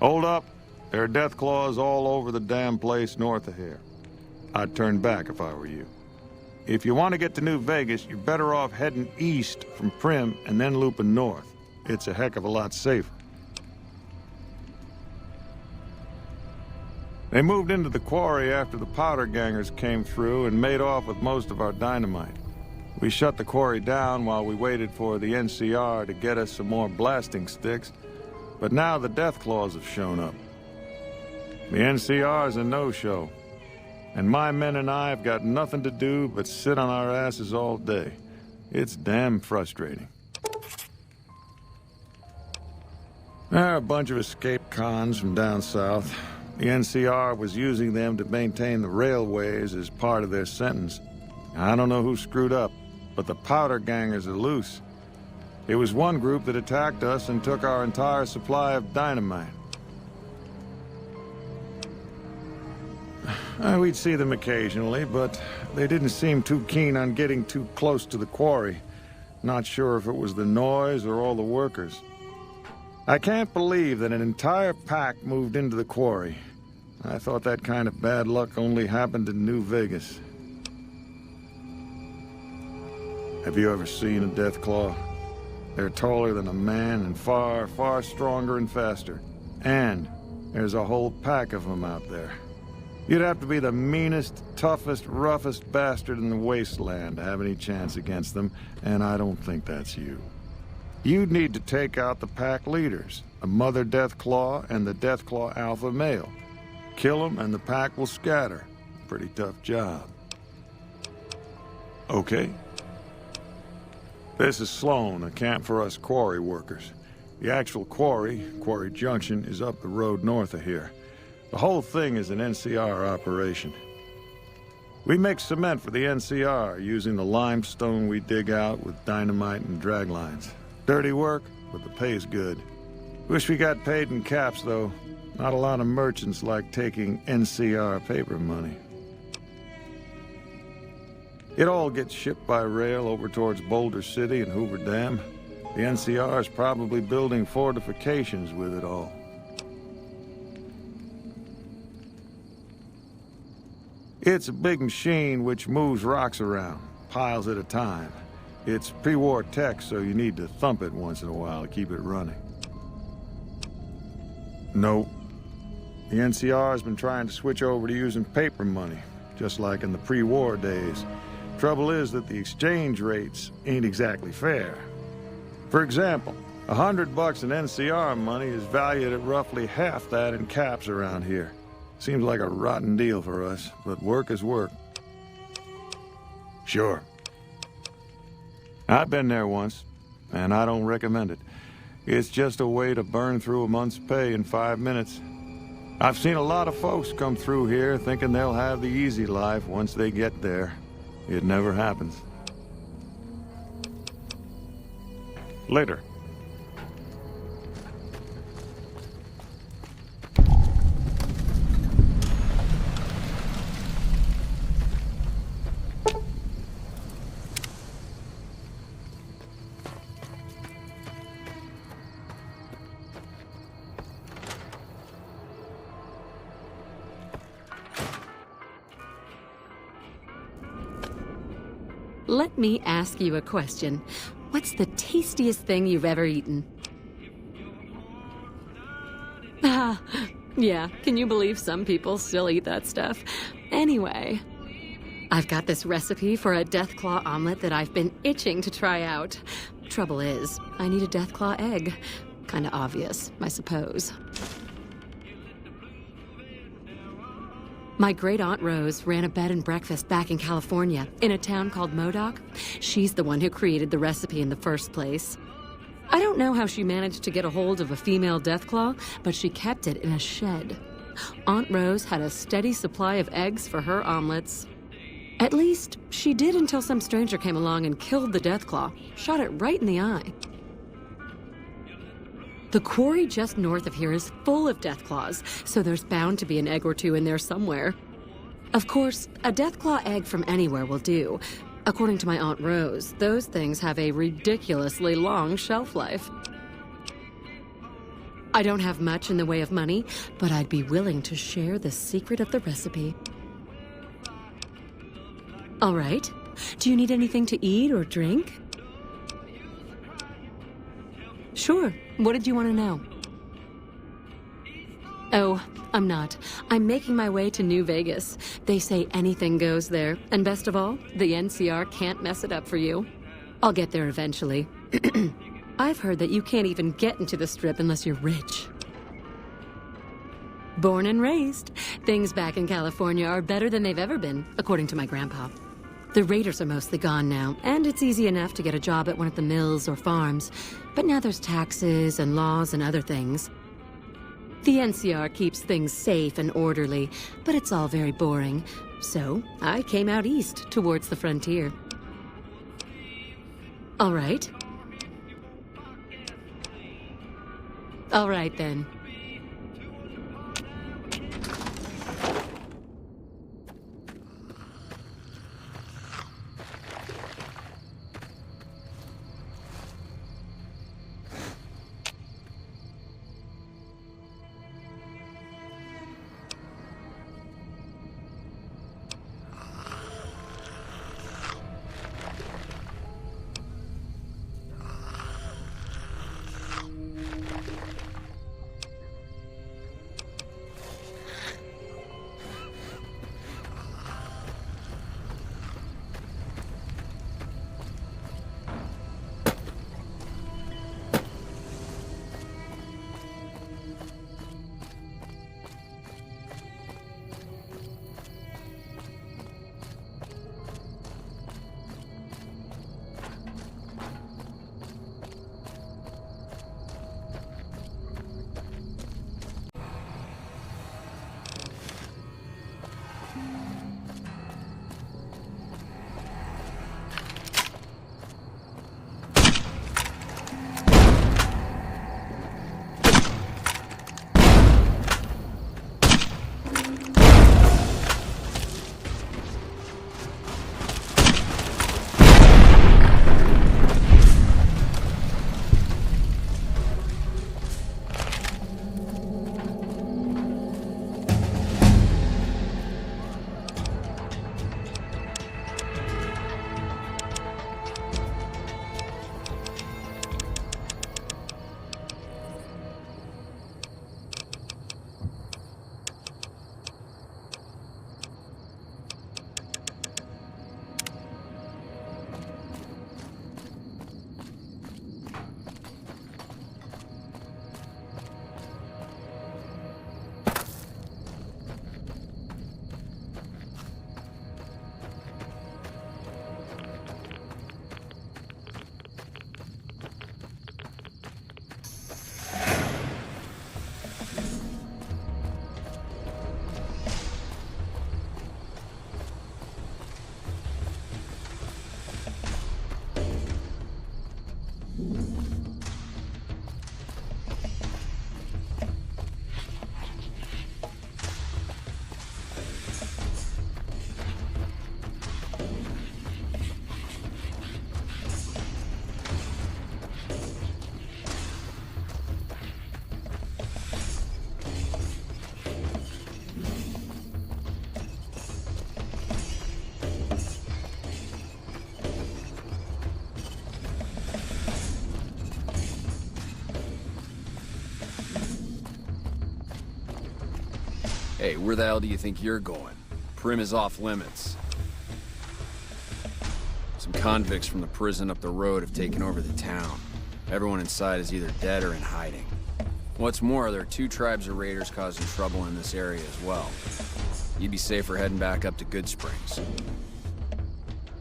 Hold up. There are death claws all over the damn place north of here. I'd turn back if I were you. If you want to get to New Vegas, you're better off heading east from Primm and then looping north. It's a heck of a lot safer. They moved into the quarry after the powder gangers came through and made off with most of our dynamite. We shut the quarry down while we waited for the NCR to get us some more blasting sticks, but now the death claws have shown up. The NCR's a no-show, and my men and I have got nothing to do but sit on our asses all day. It's damn frustrating. There are a bunch of escaped cons from down south. The NCR was using them to maintain the railways as part of their sentence. I don't know who screwed up, but the powder gangers are loose. It was one group that attacked us and took our entire supply of dynamite. We'd see them occasionally, but they didn't seem too keen on getting too close to the quarry. Not sure if it was the noise or all the workers. I can't believe that an entire pack moved into the quarry. I thought that kind of bad luck only happened in New Vegas. Have you ever seen a death claw? They're taller than a man and far, far stronger and faster. And there's a whole pack of them out there. You'd have to be the meanest, toughest, roughest bastard in the wasteland to have any chance against them, and I don't think that's you. You'd need to take out the pack leaders, the Mother Deathclaw and the Deathclaw Alpha Male. Kill them and the pack will scatter. Pretty tough job. Okay. This is Sloan, a camp for us quarry workers. The actual quarry, Quarry Junction, is up the road north of here. The whole thing is an NCR operation. We make cement for the NCR using the limestone we dig out with dynamite and drag lines. Dirty work, but the pay's good. Wish we got paid in caps, though. Not a lot of merchants like taking NCR paper money. It all gets shipped by rail over towards Boulder City and Hoover Dam. The NCR is probably building fortifications with it all. It's a big machine which moves rocks around, piles at a time. It's pre-war tech, so you need to thump it once in a while to keep it running. Nope. The NCR has been trying to switch over to using paper money, just like in the pre-war days. Trouble is that the exchange rates ain't exactly fair. For example, $100 in NCR money is valued at roughly half that in caps around here. Seems like a rotten deal for us, but work is work. Sure. I've been there once, and I don't recommend it. It's just a way to burn through a month's pay in 5 minutes. I've seen a lot of folks come through here thinking they'll have the easy life once they get there. It never happens. Later. Let me ask you a question. What's the tastiest thing you've ever eaten? Ah, yeah, can you believe some people still eat that stuff? Anyway, I've got this recipe for a Deathclaw omelet that I've been itching to try out. Trouble is, I need a Deathclaw egg. Kinda obvious, I suppose. My great-aunt Rose ran a bed and breakfast back in California, in a town called Modoc. She's the one who created the recipe in the first place. I don't know how she managed to get a hold of a female Deathclaw, but she kept it in a shed. Aunt Rose had a steady supply of eggs for her omelets. At least, she did until some stranger came along and killed the Deathclaw, shot it right in the eye. The quarry just north of here is full of Deathclaws, so there's bound to be an egg or two in there somewhere. Of course, a Deathclaw egg from anywhere will do. According to my Aunt Rose, those things have a ridiculously long shelf life. I don't have much in the way of money, but I'd be willing to share the secret of the recipe. All right. Do you need anything to eat or drink? Sure. What did you want to know? Oh, I'm not. I'm making my way to New Vegas. They say anything goes there. And best of all, the NCR can't mess it up for you. I'll get there eventually. I've heard that you can't even get into the Strip unless you're rich. Born and raised, things back in California are better than they've ever been, according to my grandpa. The raiders are mostly gone now, and it's easy enough to get a job at one of the mills or farms. But now there's taxes and laws and other things. The NCR keeps things safe and orderly, but it's all very boring. So I came out east, towards the frontier. All right. All right, then. Hey, where the hell do you think you're going? Primm is off limits. Some convicts from the prison up the road have taken over the town. Everyone inside is either dead or in hiding. What's more, there are 2 tribes of raiders causing trouble in this area as well. You'd be safer heading back up to Good Springs.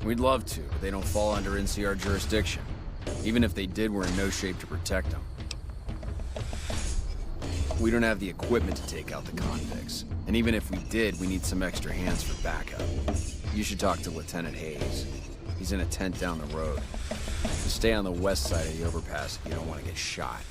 We'd love to, but they don't fall under NCR jurisdiction. Even if they did, we're in no shape to protect them. We don't have the equipment to take out the convicts. And even if we did, we need some extra hands for backup. You should talk to Lieutenant Hayes. He's in a tent down the road. Just stay on the west side of the overpass if you don't want to get shot.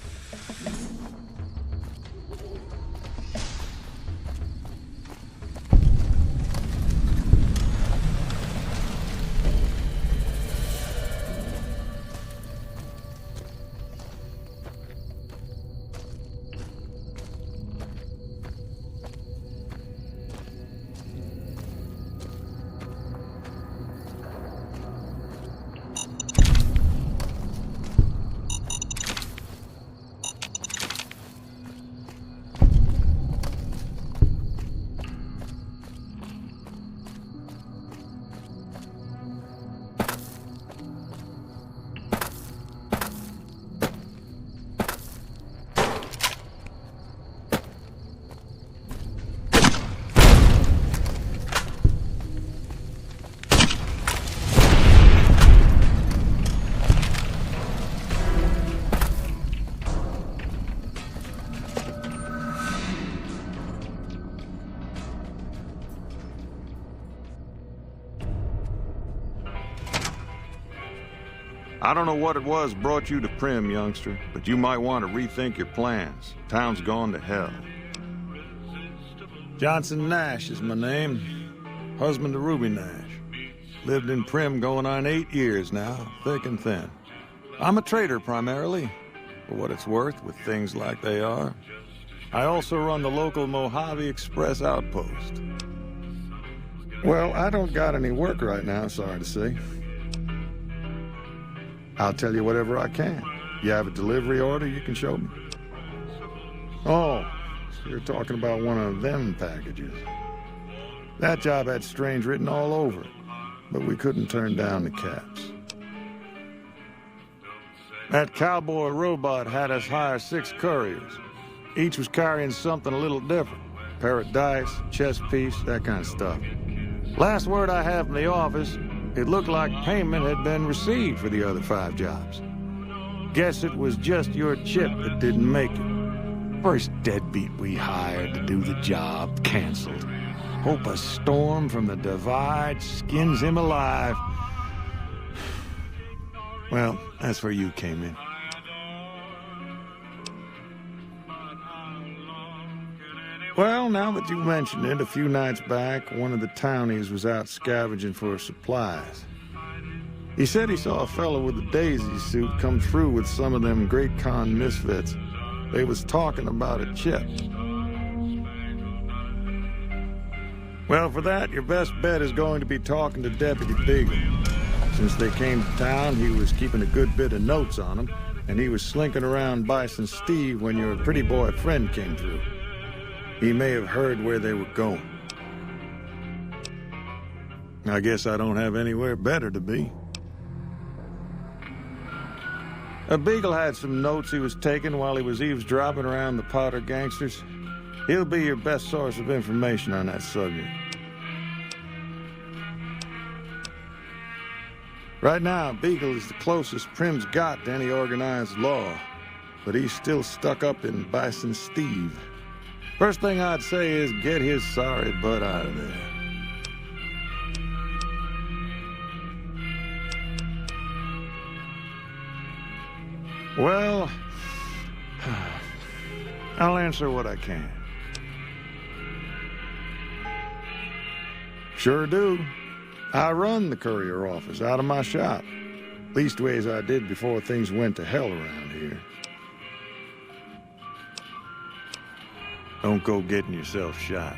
I don't know what it was brought you to Primm, youngster, but you might want to rethink your plans. Town's gone to hell. Johnson Nash is my name. Husband to Ruby Nash. Lived in Primm going on 8 years now, thick and thin. I'm a trader primarily, for what it's worth with things like they are. I also run the local Mojave Express Outpost. Well, I don't got any work right now, sorry to say. I'll tell you whatever I can. You have a delivery order you can show me? Oh, you're talking about one of them packages. That job had strange written all over it, but we couldn't turn down the caps. That cowboy robot had us hire 6 couriers. Each was carrying something a little different. Pair of dice, chess piece, that kind of stuff. Last word I have from the office, it looked like payment had been received for the other 5 jobs. Guess it was just your chip that didn't make it. First deadbeat we hired to do the job canceled. Hope a storm from the divide skins him alive. Well, that's where you came in. Well, now that you mention it, a few nights back, one of the townies was out scavenging for supplies. He said he saw a fellow with a daisy suit come through with some of them Great Con misfits. They was talking about a chip. Well, for that, your best bet is going to be talking to Deputy Beagle. Since they came to town, he was keeping a good bit of notes on them, and he was slinking around Bison Steve when your pretty boy friend came through. He may have heard where they were going. I guess I don't have anywhere better to be. Beagle had some notes he was taking while he was eavesdropping around the Potter gangsters. He'll be your best source of information on that subject. Right now, Beagle is the closest Primm's got to any organized law, but he's still stuck up in Bison Steve. First thing I'd say is get his sorry butt out of there. Well, I'll answer what I can. Sure do. I run the courier office out of my shop. Leastways I did before things went to hell around here. Don't go getting yourself shot.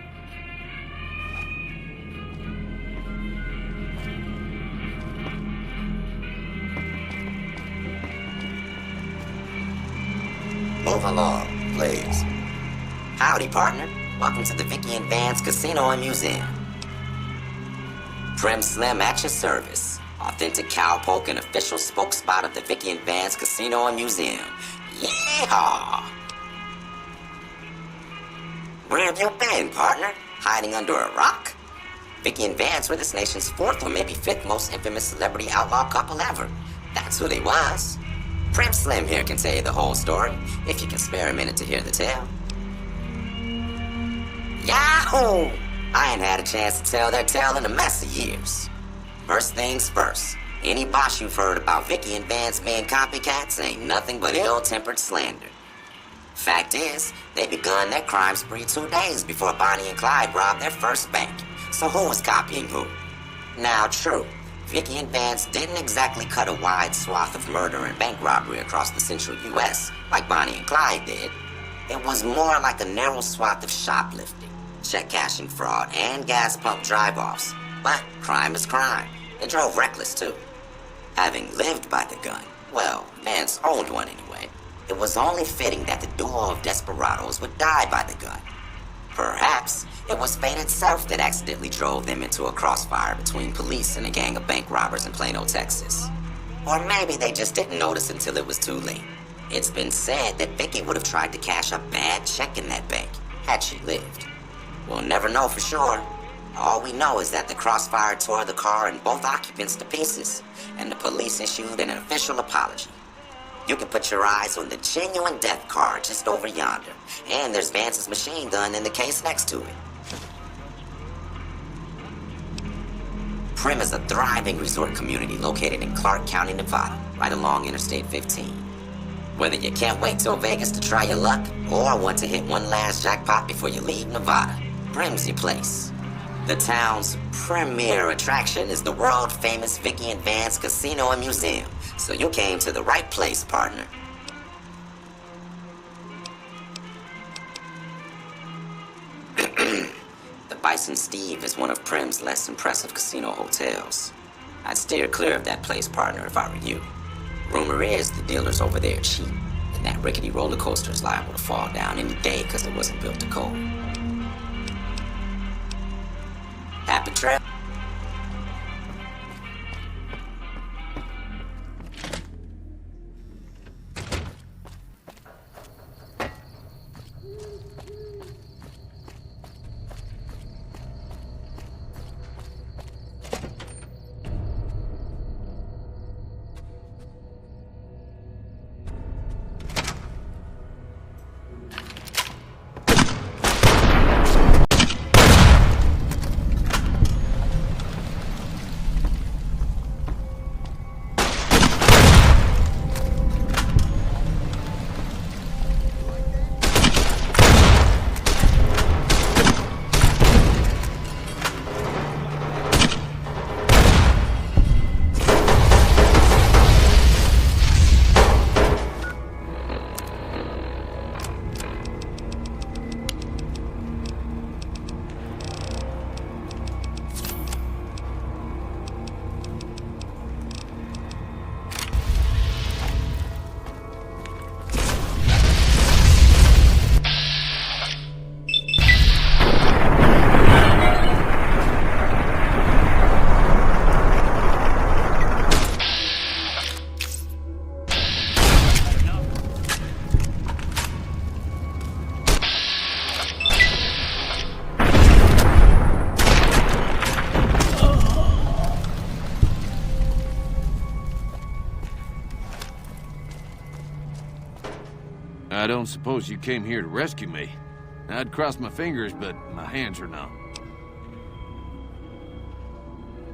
Move along, please. Howdy, partner. Welcome to the Vicky and Vance Casino and Museum. Primm Slim at your service. Authentic cowpoke and official spokespot of the Vicky and Vance Casino and Museum. Yeehaw! Where have you been, partner? Hiding under a rock? Vicky and Vance were this nation's 4th or maybe 5th most infamous celebrity outlaw couple ever. That's who they was. Primm Slim here can tell you the whole story, if you can spare a minute to hear the tale. Yahoo! I ain't had a chance to tell their tale in a mess of years. First things first, any boss you've heard about Vicky and Vance being copycats ain't nothing but ill-tempered slander. Fact is, they begun their crime spree 2 days before Bonnie and Clyde robbed their first bank. So who was copying who? Now, true, Vicky and Vance didn't exactly cut a wide swath of murder and bank robbery across the central U.S. like Bonnie and Clyde did. It was more like a narrow swath of shoplifting, check cashing fraud, and gas pump drive-offs. But crime is crime. They drove reckless, too. Having lived by the gun, well, Vance owned one anyway, it was only fitting that the duo of desperados would die by the gun. Perhaps it was fate itself that accidentally drove them into a crossfire between police and a gang of bank robbers in Plano, Texas. Or maybe they just didn't notice until it was too late. It's been said that Vicky would have tried to cash a bad check in that bank, had she lived. We'll never know for sure. All we know is that the crossfire tore the car and both occupants to pieces, and the police issued an official apology. You can put your eyes on the genuine death car just over yonder, and there's Vance's machine gun in the case next to it. Primm is a thriving resort community located in Clark County, Nevada, right along Interstate 15. Whether you can't wait till Vegas to try your luck, or want to hit one last jackpot before you leave Nevada, Primm's your place. The town's premier attraction is the world-famous Vicky and Vance Casino and Museum, so you came to the right place, partner. The Bison Steve is one of Primm's less impressive casino hotels. I'd steer clear of that place, partner, if I were you. Rumor is the dealers over there are cheap, and that rickety roller coaster is liable to fall down any day because it wasn't built to code. Happy trail. I don't suppose you came here to rescue me. I'd cross my fingers, but my hands are numb.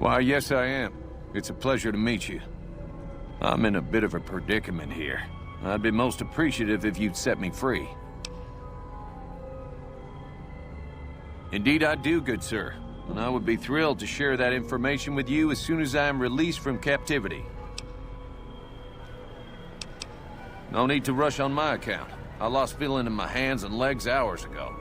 Why, yes I am. It's a pleasure to meet you. I'm in a bit of a predicament here. I'd be most appreciative if you'd set me free. Indeed I do, good sir. And I would be thrilled to share that information with you as soon as I am released from captivity. No need to rush on my account. I lost feeling in my hands and legs hours ago.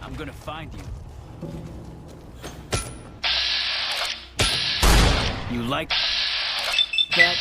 I'm gonna find you. You like that?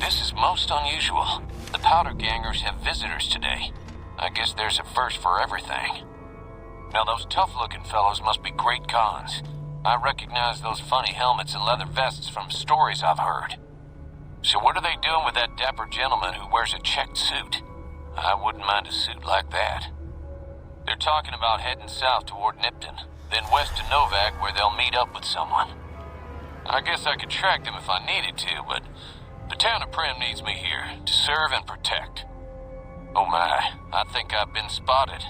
This is most unusual. The Powder Gangers have visitors today. I guess there's a first for everything. Now those tough-looking fellows must be great cons. I recognize those funny helmets and leather vests from stories I've heard. So what are they doing with that dapper gentleman who wears a checked suit? I wouldn't mind a suit like that. They're talking about heading south toward Nipton, then west to Novak where they'll meet up with someone. I guess I could track them if I needed to, but the town of Primm needs me here to serve and protect. Oh my, I think I've been spotted.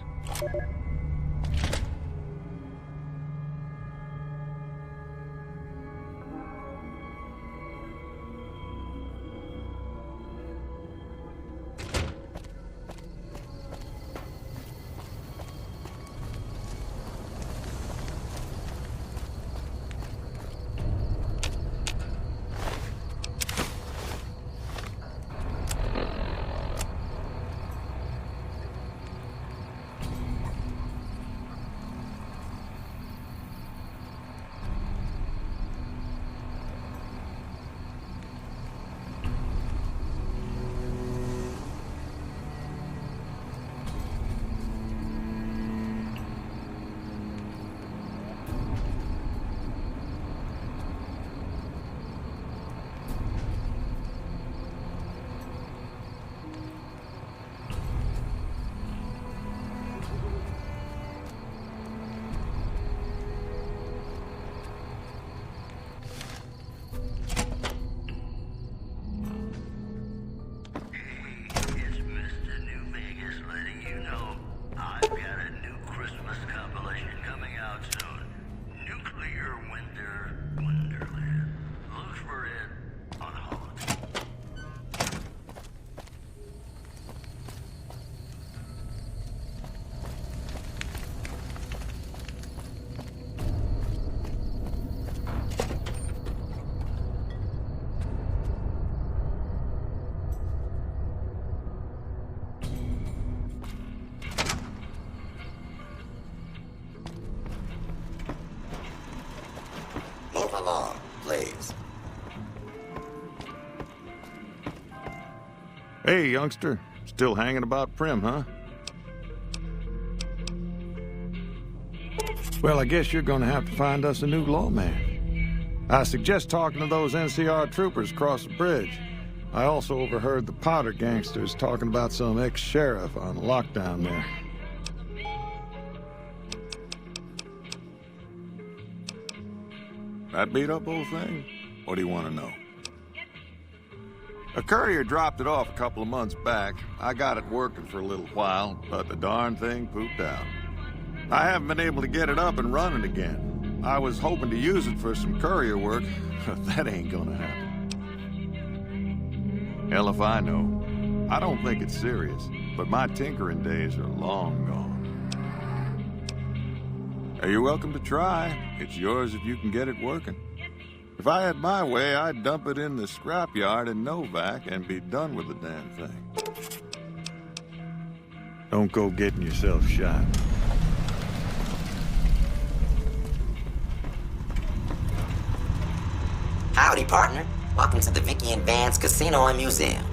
Move along, please. Hey, youngster. Still hanging about Primm, huh? Well, I guess you're gonna have to find us a new lawman. I suggest talking to those NCR troopers across the bridge. I also overheard the Powder gangsters talking about some ex-sheriff on lockdown there. That beat up old thing? What do you want to know? A courier dropped it off a couple of months back. I got it working for a little while, but the darn thing pooped out. I haven't been able to get it up and running again. I was hoping to use it for some courier work, but that ain't gonna happen. Hell if I know. I don't think it's serious, but my tinkering days are long gone. You're welcome to try. It's yours if you can get it working. If I had my way, I'd dump it in the scrapyard in Novak and be done with the damn thing. Don't go getting yourself shot. Howdy, partner. Welcome to the Vicky and Vance Casino and Museum.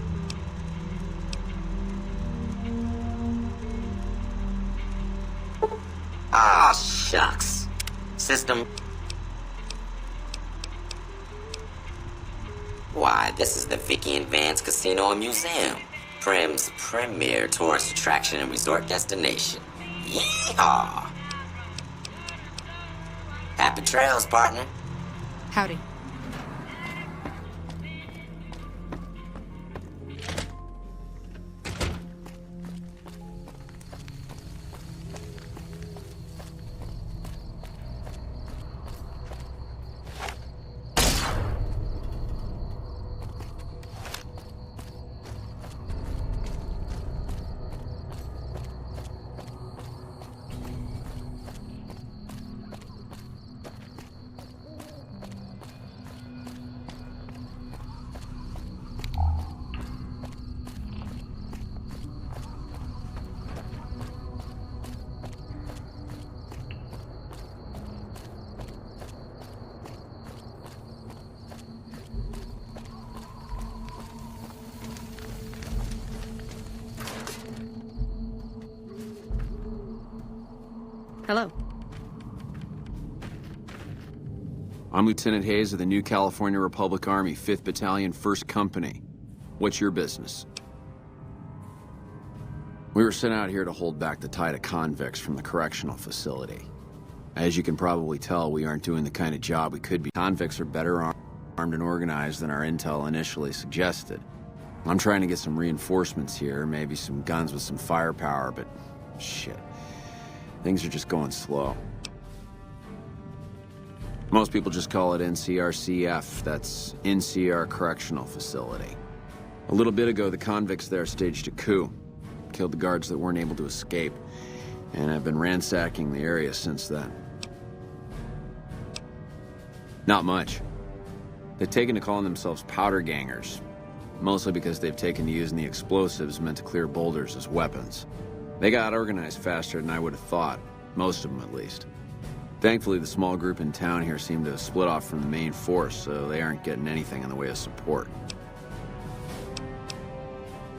Ah, shucks. System. Why, this is the Vicky and Vance Casino and Museum, Primm's premier tourist attraction and resort destination. Yeehaw! Happy trails, partner. Howdy. Hello. I'm Lieutenant Hayes of the New California Republic Army, 5th Battalion, 1st Company. What's your business? We were sent out here to hold back the tide of convicts from the correctional facility. As you can probably tell, we aren't doing the kind of job we could be. Convicts are better armed and organized than our intel initially suggested. I'm trying to get some reinforcements here, maybe some guns with some firepower, but shit. Things are just going slow. Most people just call it NCRCF, that's NCR Correctional Facility. A little bit ago, the convicts there staged a coup. Killed the guards that weren't able to escape, and I've been ransacking the area since then. Not much. They've taken to calling themselves powder gangers, mostly because they've taken to using the explosives meant to clear boulders as weapons. They got organized faster than I would have thought, most of them at least. Thankfully, the small group in town here seem to have split off from the main force, so they aren't getting anything in the way of support.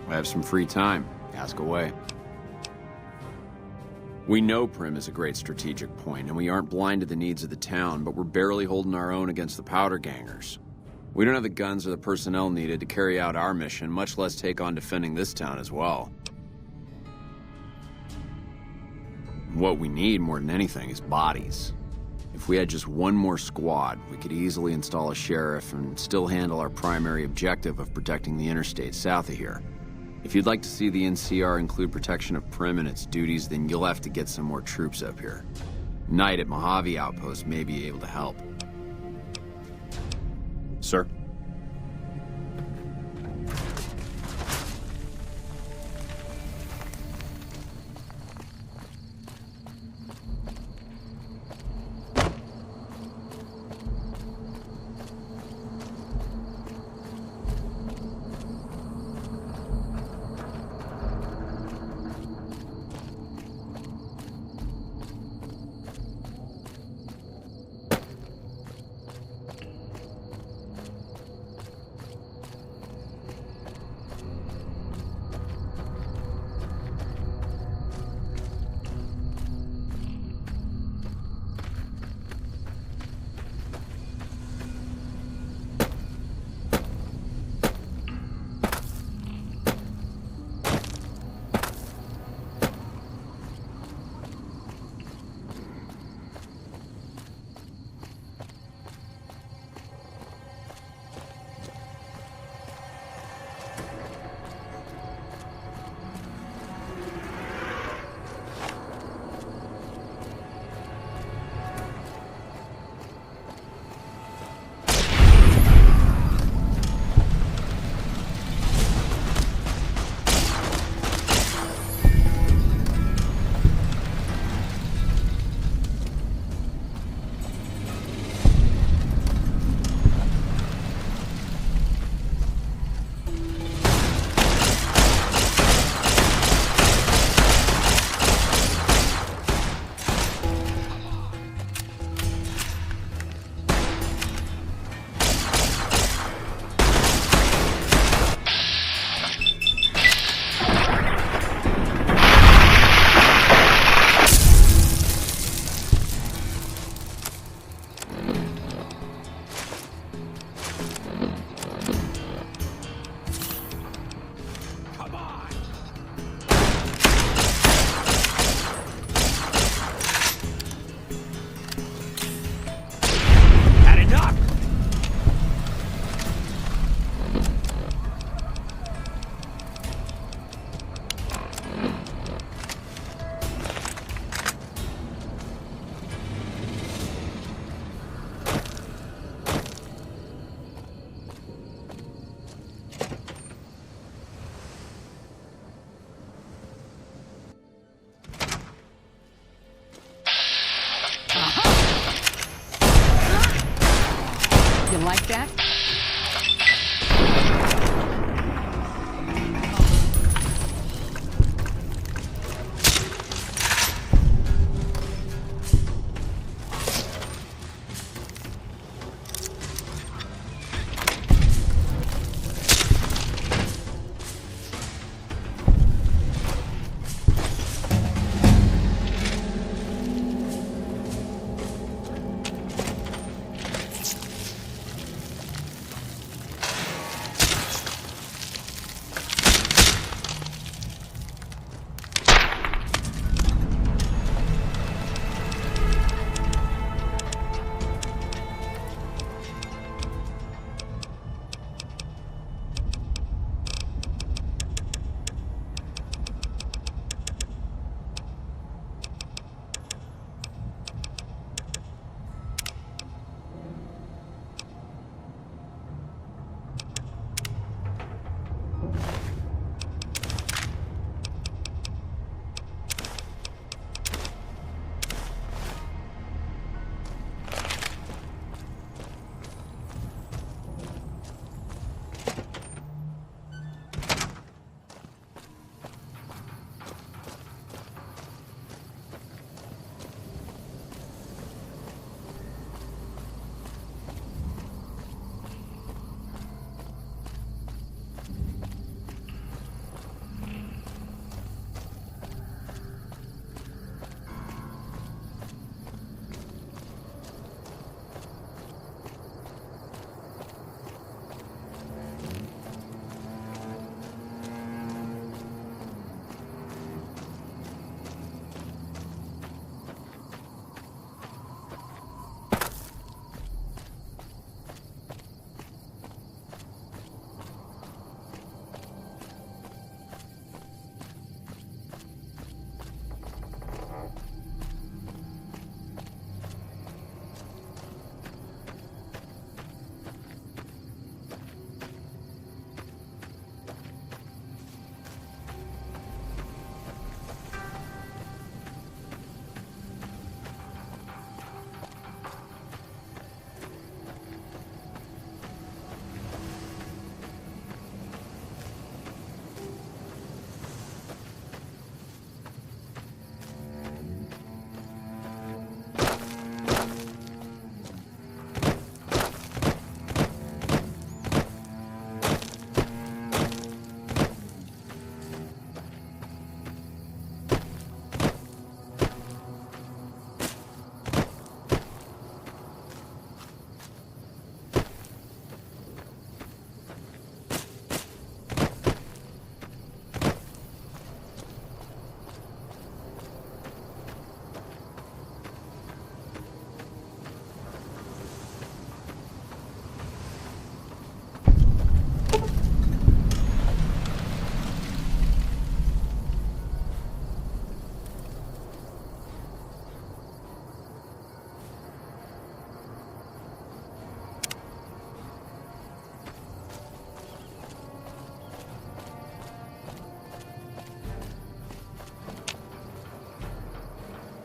I have some free time. Ask away. We know Primm is a great strategic point, and we aren't blind to the needs of the town, but we're barely holding our own against the powder gangers. We don't have the guns or the personnel needed to carry out our mission, much less take on defending this town as well. What we need more than anything is bodies. If we had just one more squad, we could easily install a sheriff and still handle our primary objective of protecting the interstate south of here. If you'd like to see the NCR include protection of Primm and its duties, then you'll have to get some more troops up here. Knight at Mojave Outpost may be able to help. Sir?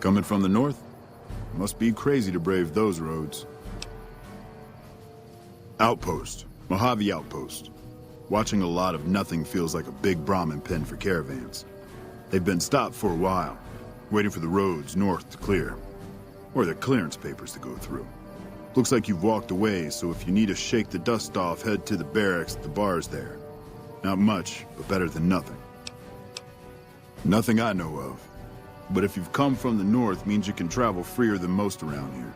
Coming from the north? Must be crazy to brave those roads. Outpost. Mojave Outpost. Watching a lot of nothing feels like a big Brahmin pen for caravans. They've been stopped for a while, waiting for the roads north to clear. Or their clearance papers to go through. Looks like you've walked away, so if you need to shake the dust off, head to the barracks at the bars there. Not much, but better than nothing. Nothing I know of. But if you've come from the north, means you can travel freer than most around here.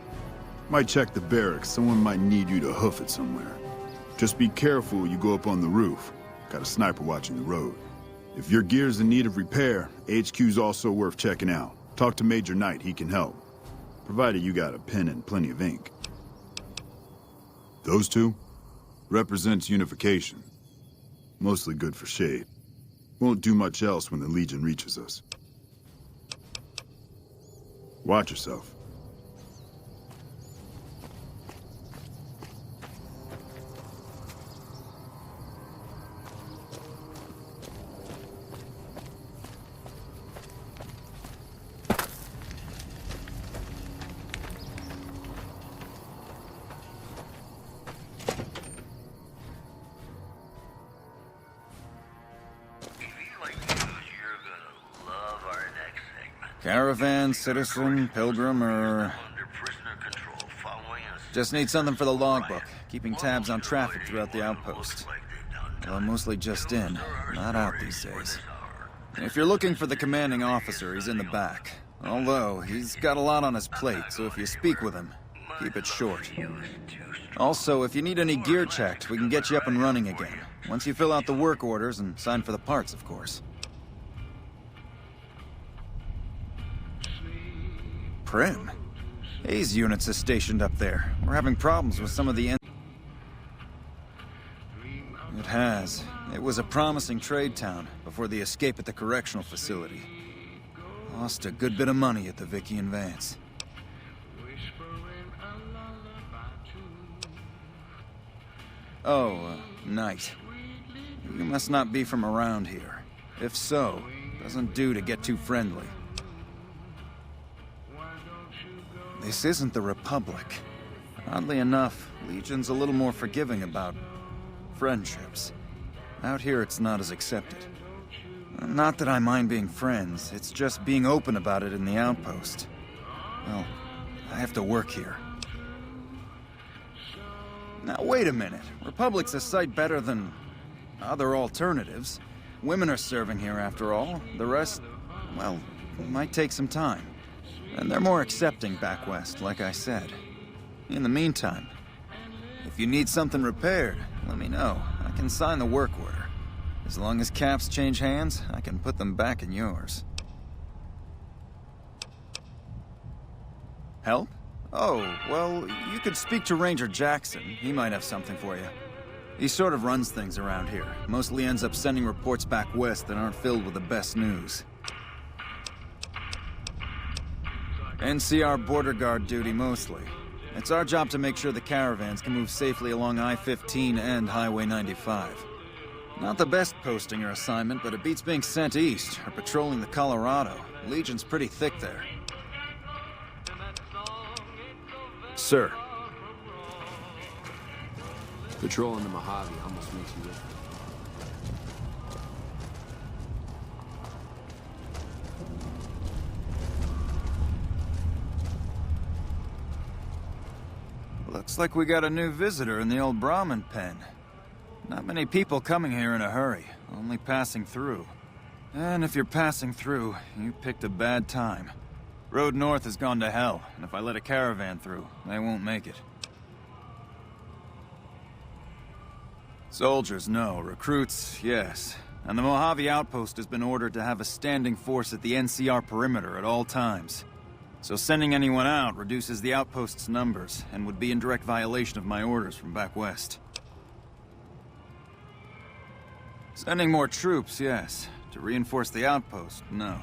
Might check the barracks, someone might need you to hoof it somewhere. Just be careful you go up on the roof. Got a sniper watching the road. If your gear's in need of repair, HQ's also worth checking out. Talk to Major Knight, he can help. Provided you got a pen and plenty of ink. Those two? Represents unification. Mostly good for shade. Won't do much else when the Legion reaches us. Watch yourself. Caravan, citizen, pilgrim, or... Just need something for the logbook, keeping tabs on traffic throughout the outpost. Well, mostly just in, not out these days. If you're looking for the commanding officer, he's in the back. Although, he's got a lot on his plate, so if you speak with him, keep it short. Also, if you need any gear checked, we can get you up and running again. Once you fill out the work orders and sign for the parts, of course. Primm? Hayes units is stationed up there. We're having problems with some of the... It has. It was a promising trade town before the escape at the correctional facility. Lost a good bit of money at the Vicky and Vance. Oh, Knight. You must not be from around here. If so, doesn't do to get too friendly. This isn't the Republic. Oddly enough, Legion's a little more forgiving about friendships. Out here, it's not as accepted. Not that I mind being friends, it's just being open about it in the outpost. Well, I have to work here. Now, wait a minute. Republic's a sight better than other alternatives. Women are serving here, after all. The rest, well, might take some time. And they're more accepting back west, like I said. In the meantime, if you need something repaired, let me know. I can sign the work order. As long as caps change hands, I can put them back in yours. Help? Oh, well, you could speak to Ranger Jackson. He might have something for you. He sort of runs things around here. Mostly ends up sending reports back west that aren't filled with the best news. NCR border guard duty, mostly. It's our job to make sure the caravans can move safely along I-15 and Highway 95. Not the best posting or assignment, but it beats being sent east or patrolling the Colorado. Legion's pretty thick there. Sir. Patrolling the Mojave almost makes you wish. Looks like we got a new visitor in the old Brahmin pen. Not many people coming here in a hurry, only passing through. And if you're passing through, you picked a bad time. Road north has gone to hell, and if I let a caravan through, they won't make it. Soldiers, no. Recruits, yes. And the Mojave Outpost has been ordered to have a standing force at the NCR perimeter at all times. So sending anyone out reduces the outpost's numbers, and would be in direct violation of my orders from back west. Sending more troops, yes. To reinforce the outpost, no.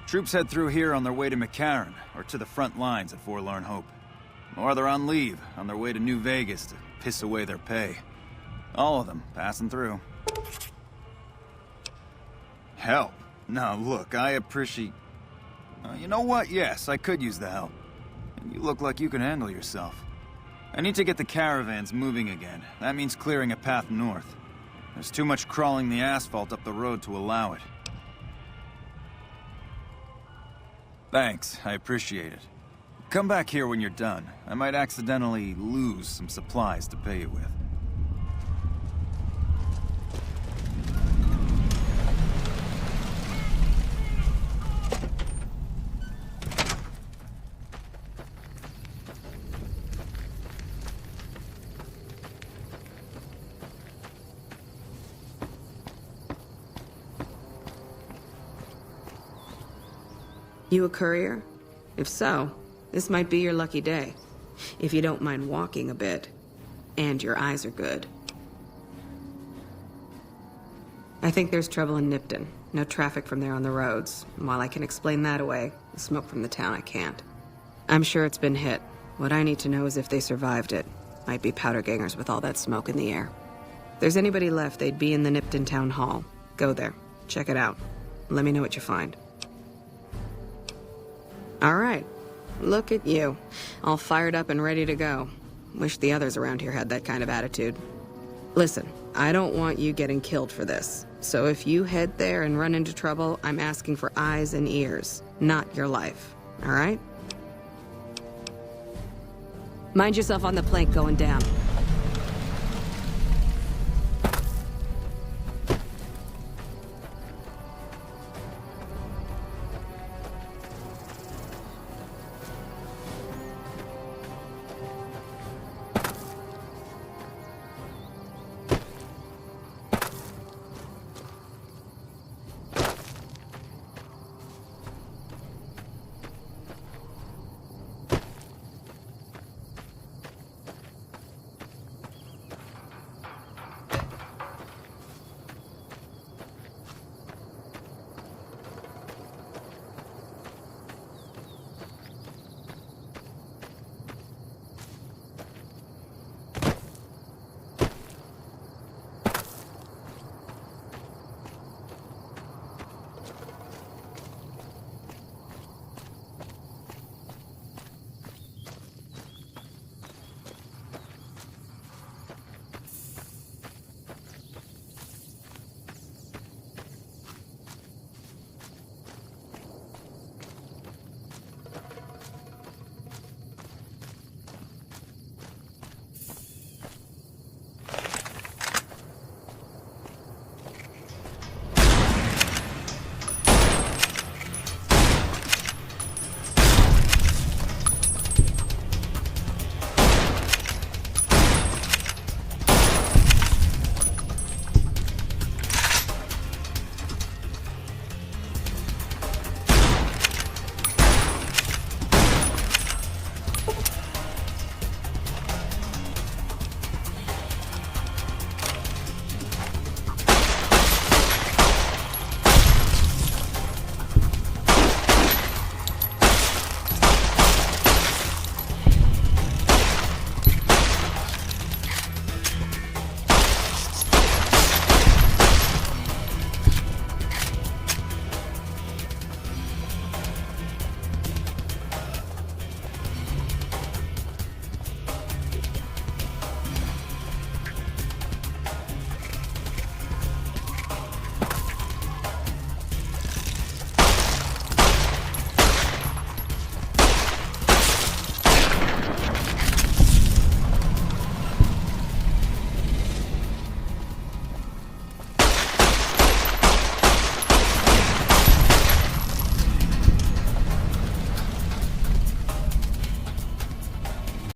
Troops head through here on their way to McCarran, or to the front lines at Forlorn Hope. Or they're on leave, on their way to New Vegas to piss away their pay. All of them passing through. Help. Now look, I appreciate... You know what? Yes, I could use the help. And you look like you can handle yourself. I need to get the caravans moving again. That means clearing a path north. There's too much crawling the asphalt up the road to allow it. Thanks, I appreciate it. Come back here when you're done. I might accidentally lose some supplies to pay you with. You a courier? If so, this might be your lucky day. If you don't mind walking a bit. And your eyes are good. I think there's trouble in Nipton. No traffic from there on the roads. And while I can explain that away, the smoke from the town I can't. I'm sure it's been hit. What I need to know is if they survived it. Might be powder gangers with all that smoke in the air. If there's anybody left, they'd be in the Nipton Town Hall. Go there. Check it out. Let me know what you find. All right. Look at you. All fired up and ready to go. Wish the others around here had that kind of attitude. Listen, I don't want you getting killed for this. So if you head there and run into trouble, I'm asking for eyes and ears, not your life. All right? Mind yourself on the plank going down.